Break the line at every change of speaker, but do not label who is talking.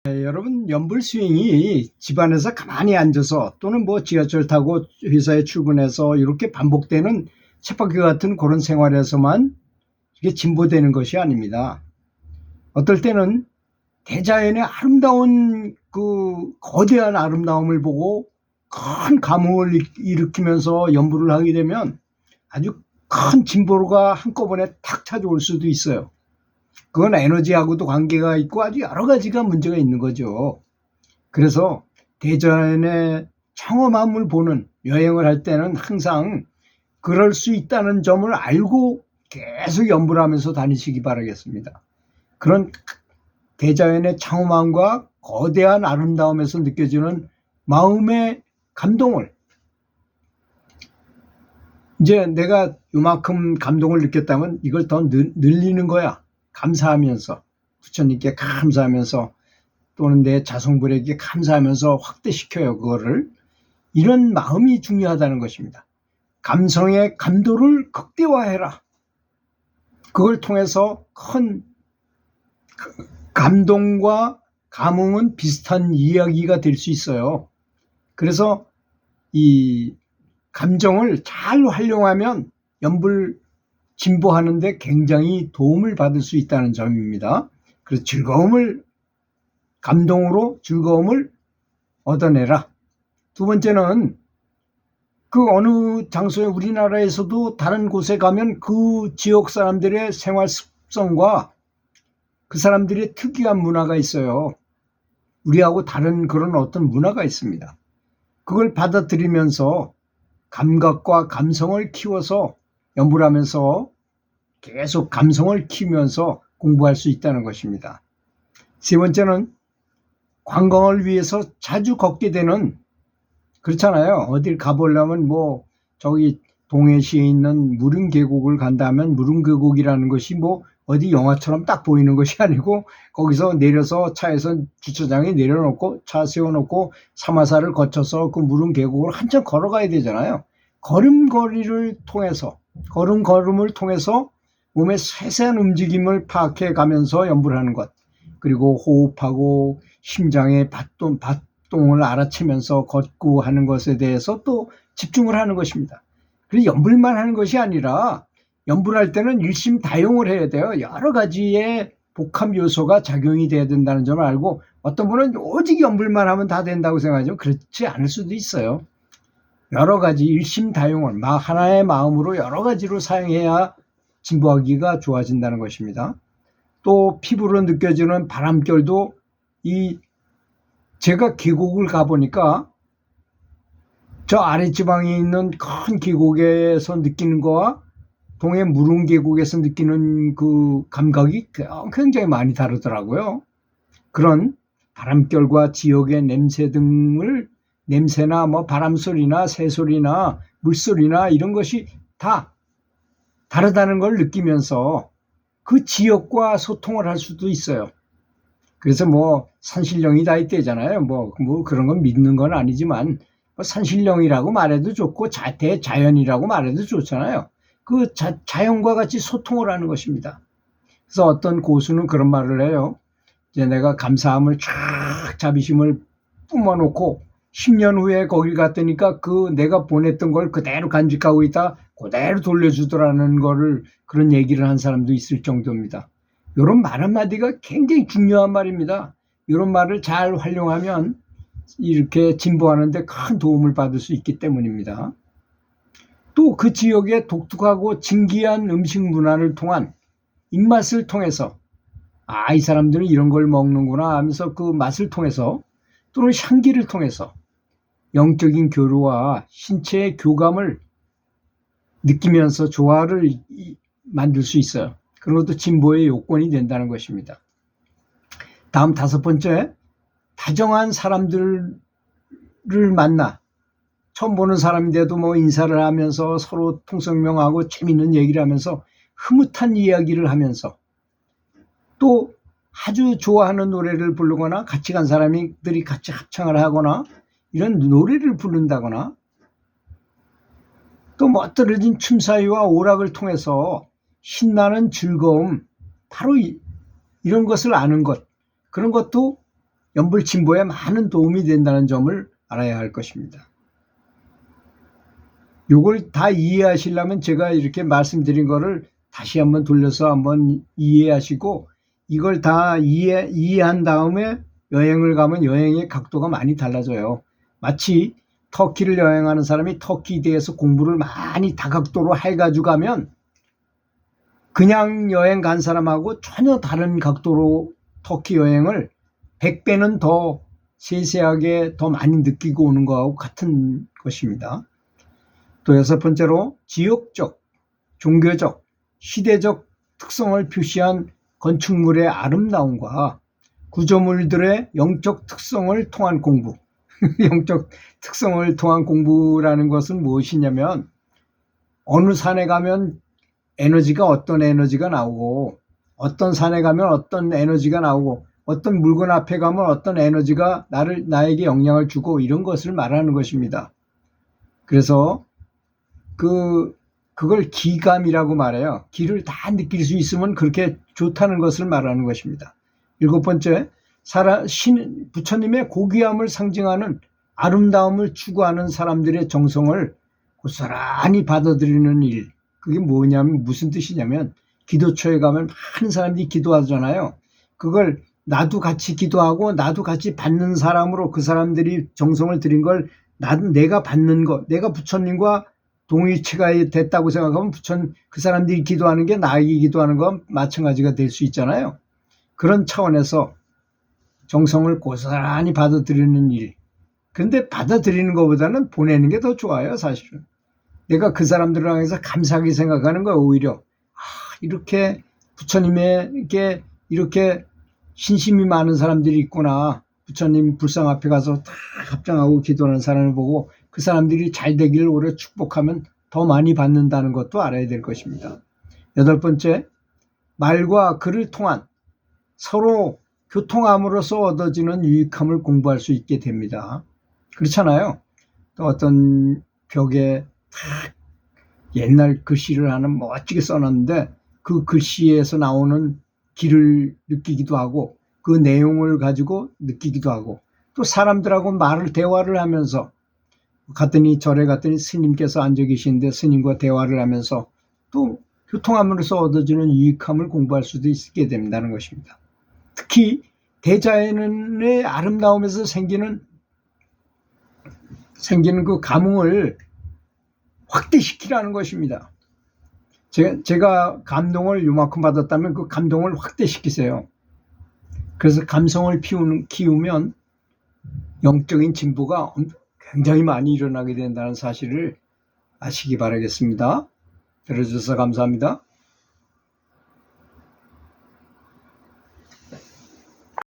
네, 여러분 연불 스윙이 집안에서 가만히 앉아서 또는 뭐 지하철 타고 회사에 출근해서 이렇게 반복되는 쳇바퀴 같은 그런 생활에서만 이게 진보되는 것이 아닙니다. 어떨 때는 대자연의 아름다운 그 거대한 아름다움을 보고 큰 감흥을 일으키면서 연불을 하게 되면 아주 큰 진보가 한꺼번에 탁 찾아올 수도 있어요. 그건 에너지하고도 관계가 있고 아주 여러 가지가 문제가 있는 거죠. 그래서 대자연의 청엄함을 보는 여행을 할 때는 항상 그럴 수 있다는 점을 알고 계속 연구를 하면서 다니시기 바라겠습니다. 그런 대자연의 청엄함과 거대한 아름다움에서 느껴지는 마음의 감동을, 이제 내가 이만큼 감동을 느꼈다면 이걸 더 늘리는 거야. 감사하면서, 부처님께 감사하면서, 또는 내 자성불에게 감사하면서 확대시켜요, 그거를. 이런 마음이 중요하다는 것입니다. 감성의 감도를 극대화해라. 그걸 통해서 큰 감동과 감흥은 비슷한 이야기가 될 수 있어요. 그래서 이 감정을 잘 활용하면 연불 진보하는 데 굉장히 도움을 받을 수 있다는 점입니다. 그래서 감동으로 즐거움을 얻어내라. 두 번째는 그 어느 장소에 우리나라에서도 다른 곳에 가면 그 지역 사람들의 생활 습성과 그 사람들의 특이한 문화가 있어요. 우리하고 다른 그런 어떤 문화가 있습니다. 그걸 받아들이면서 감각과 감성을 키워서 연구를 하면서 계속 감성을 키우면서 공부할 수 있다는 것입니다. 세 번째는 관광을 위해서 자주 걷게 되는, 그렇잖아요. 어딜 가보려면 뭐 저기 동해시에 있는 무릉계곡을 간다면 무릉계곡이라는 것이 뭐 어디 영화처럼 딱 보이는 것이 아니고 거기서 내려서 차에서 주차장에 내려놓고 차 세워놓고 사마사를 거쳐서 그 무릉계곡을 한참 걸어가야 되잖아요. 걸음을 통해서 몸의 세세한 움직임을 파악해 가면서 연구를 하는 것, 그리고 호흡하고 심장의 박동을 알아채면서 걷고 하는 것에 대해서 또 집중을 하는 것입니다. 그래서 연불만 하는 것이 아니라 연불할 때는 일심다용을 해야 돼요. 여러 가지의 복합 요소가 작용이 돼야 된다는 점을 알고, 어떤 분은 오직 연불만 하면 다 된다고 생각하지만 그렇지 않을 수도 있어요. 여러 가지 일심다용을 하나의 마음으로 여러 가지로 사용해야 진보하기가 좋아진다는 것입니다. 또 피부로 느껴지는 바람결도 제가 계곡을 가보니까 저 아랫지방에 있는 큰 계곡에서 느끼는 거와 동해 무릉계곡에서 느끼는 그 감각이 굉장히 많이 다르더라고요. 그런 바람결과 지역의 냄새 등을, 냄새나 뭐 바람소리나 새소리나 물소리나 이런 것이 다 다르다는 걸 느끼면서 그 지역과 소통을 할 수도 있어요. 그래서 뭐 산신령이 다 있대잖아요. 뭐 그런 건 믿는 건 아니지만 뭐 산신령이라고 말해도 좋고 대자연이라고 말해도 좋잖아요. 그 자연과 같이 소통을 하는 것입니다. 그래서 어떤 고수는 그런 말을 해요. 이제 내가 감사함을 쫙 자비심을 뿜어놓고 10년 후에 거길 갔더니까 그 내가 보냈던 걸 그대로 간직하고 있다, 그대로 돌려주더라는 거를, 그런 얘기를 한 사람도 있을 정도입니다. 이런 말 한마디가 굉장히 중요한 말입니다. 이런 말을 잘 활용하면 이렇게 진보하는 데 큰 도움을 받을 수 있기 때문입니다. 또 그 지역의 독특하고 진기한 음식 문화를 통한 입맛을 통해서, 이 사람들은 이런 걸 먹는구나 하면서 그 맛을 통해서, 또는 향기를 통해서 영적인 교류와 신체의 교감을 느끼면서 조화를 만들 수 있어요. 그런 것도 진보의 요건이 된다는 것입니다. 다음 다섯 번째, 다정한 사람들을 만나 처음 보는 사람인데도 뭐 인사를 하면서 서로 통성명하고 재밌는 얘기를 하면서 흐뭇한 이야기를 하면서, 또 아주 좋아하는 노래를 부르거나 같이 간 사람들이 같이 합창을 하거나 이런 노래를 부른다거나, 또 멋들어진 춤사위와 오락을 통해서 신나는 즐거움, 바로 이런 것을 아는 것, 그런 것도 연불 진보에 많은 도움이 된다는 점을 알아야 할 것입니다. 요걸 다 이해하시려면 제가 이렇게 말씀드린 거를 다시 한번 돌려서 한번 이해하시고, 이걸 다 이해한 다음에 여행을 가면 여행의 각도가 많이 달라져요. 마치 터키를 여행하는 사람이 터키에 대해서 공부를 많이 다각도로 해가지고 가면 그냥 여행 간 사람하고 전혀 다른 각도로 터키 여행을 100배는 더 세세하게 더 많이 느끼고 오는 거하고 같은 것입니다. 또 여섯 번째로 지역적, 종교적, 시대적 특성을 표시한 건축물의 아름다움과 구조물들의 영적 특성을 통한 공부. 영적 특성을 통한 공부라는 것은 무엇이냐면, 어느 산에 가면 에너지가 어떤 에너지가 나오고, 어떤 산에 가면 어떤 에너지가 나오고, 어떤 물건 앞에 가면 어떤 에너지가 나에게 영향을 주고, 이런 것을 말하는 것입니다. 그래서 그걸 기감이라고 말해요. 기를 다 느낄 수 있으면 그렇게 좋다는 것을 말하는 것입니다. 일곱 번째, 부처님의 고귀함을 상징하는 아름다움을 추구하는 사람들의 정성을 고스란히 받아들이는 일. 그게 뭐냐면, 무슨 뜻이냐면, 기도처에 가면 많은 사람들이 기도하잖아요. 그걸 나도 같이 기도하고 나도 같이 받는 사람으로 그 사람들이 정성을 들인 걸 내가 받는 것, 내가 부처님과 동일체가 됐다고 생각하면 그 사람들이 기도하는 게 나에게 기도하는 건 마찬가지가 될 수 있잖아요. 그런 차원에서 정성을 고스란히 받아들이는 일. 근데 받아들이는 것보다는 보내는 게 더 좋아요, 사실은. 내가 그 사람들을 향해서 감사하게 생각하는 거예요, 오히려. 이렇게 부처님에게 이렇게 신심이 많은 사람들이 있구나. 부처님 불상 앞에 가서 다 합장하고 기도하는 사람을 보고 그 사람들이 잘 되기를 오래 축복하면 더 많이 받는다는 것도 알아야 될 것입니다. 여덟 번째, 말과 글을 통한 서로 교통함으로써 얻어지는 유익함을 공부할 수 있게 됩니다. 그렇잖아요. 또 어떤 벽에 옛날 글씨를 하나 멋지게 써놨는데 그 글씨에서 나오는 길을 느끼기도 하고 그 내용을 가지고 느끼기도 하고, 또 사람들하고 대화를 하면서 절에 갔더니 스님께서 앉아 계시는데 스님과 대화를 하면서 또 교통함으로써 얻어지는 유익함을 공부할 수도 있게 된다는 것입니다. 특히 대자연의 아름다움에서 생기는 그 감흥을 확대시키라는 것입니다. 제가 감동을 요만큼 받았다면 그 감동을 확대시키세요. 그래서 감성을 키우면 영적인 진보가 굉장히 많이 일어나게 된다는 사실을 아시기 바라겠습니다. 들어주셔서 감사합니다.